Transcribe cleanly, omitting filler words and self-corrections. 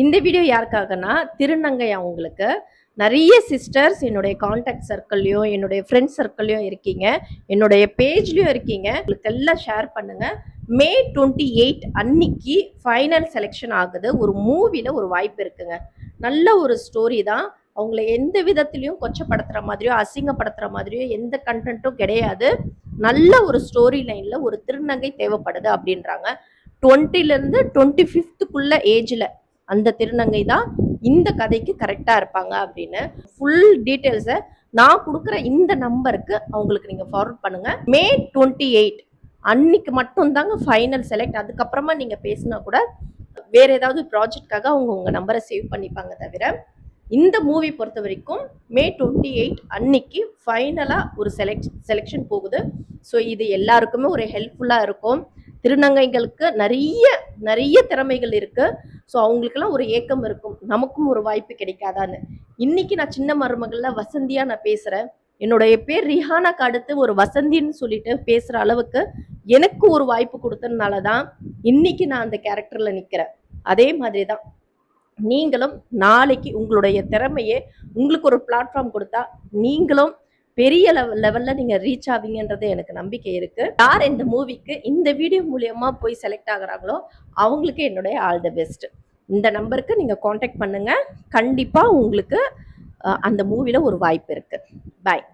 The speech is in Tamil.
இந்த வீடியோ யாருக்காகனா திருநங்கை அவங்களுக்கு நிறைய சிஸ்டர்ஸ் என்னுடைய காண்டாக்ட் சர்க்கிள்லையும் என்னுடைய ஃப்ரெண்ட்ஸ் சர்க்கிள்லையும் இருக்கீங்க, என்னுடைய பேஜ்லையும் இருக்கீங்க. உங்களுக்கு எல்லாம் ஷேர் பண்ணுங்க. மே 28 அன்னைக்கு ஃபைனல் செலெக்ஷன் ஆகுது. ஒரு மூவில ஒரு வாய்ப்பு இருக்குங்க. நல்ல ஒரு ஸ்டோரி தான். அவங்கள எந்த விதத்திலையும் கொச்சப்படுத்துற மாதிரியோ அசிங்கப்படுத்துற மாதிரியோ எந்த கண்டென்ட்டும் கிடையாது. நல்ல ஒரு ஸ்டோரி லைன்ல ஒரு திருநங்கை தேவைப்படுது அப்படின்றாங்க. 20லேருந்து 25க்குள்ள ஏஜ்ல அந்த திருநங்கை தான் இந்த கதைக்கு கரெக்டா இருப்பாங்க அப்படின்னு ஃபுல் டீட்டெயில்ஸை நான் கொடுக்குற இந்த நம்பருக்கு அவங்களுக்கு நீங்க ஃபார்வர்ட் பண்ணுங்க. மே 28 அன்னைக்கு மட்டும் தாங்க ஃபைனல் செலக்ட். அதுக்கப்புறமா நீங்க பேசினா கூட வேற ஏதாவது ப்ராஜெக்ட்காக அவங்க உங்க நம்பரை சேவ் பண்ணிப்பாங்க. தவிர இந்த மூவி பொறுத்த வரைக்கும் மே 28 அன்னைக்கு ஃபைனலாக ஒரு செலெக்ஷன் போகுது. ஸோ இது எல்லாருக்குமே ஒரு ஹெல்ப்ஃபுல்லாக இருக்கும். திருநங்கைகளுக்கு நிறைய நிறைய திறமைகள் இருக்கு. ஸோ அவங்களுக்கெல்லாம் ஒரு ஏக்கம் இருக்கும், நமக்கும் ஒரு வாய்ப்பு கிடைக்காதான்னு. இன்னைக்கு நான் சின்ன மருமகள்ல வசந்தியா நான் பேசுறேன். என்னுடைய பேர் ரிஹானாக்கு அடுத்து ஒரு வசந்தின்னு சொல்லிட்டு பேசுற அளவுக்கு எனக்கு ஒரு வாய்ப்பு கொடுத்ததுனால தான் இன்னைக்கு நான் அந்த கேரக்டர்ல நிற்கிறேன். அதே மாதிரி தான் நீங்களும் நாளைக்கு உங்களுடைய திறமையே உங்களுக்கு ஒரு பிளாட்ஃபார்ம் கொடுத்தா நீங்களும் பெரிய லெவல்ல நீங்க ரீச் ஆவீங்கன்றது எனக்கு நம்பிக்கை இருக்கு. யார் இந்த மூவிக்கு இந்த வீடியோ மூலியமா போய் செலக்ட் ஆகுறாங்களோ அவங்களுக்கு என்னுடைய ஆல் தி பெஸ்ட். இந்த நம்பருக்கு நீங்க காண்டாக்ட் பண்ணுங்க. கண்டிப்பா உங்களுக்கு அந்த மூவில ஒரு வாய்ப்பு இருக்கு. பாய்.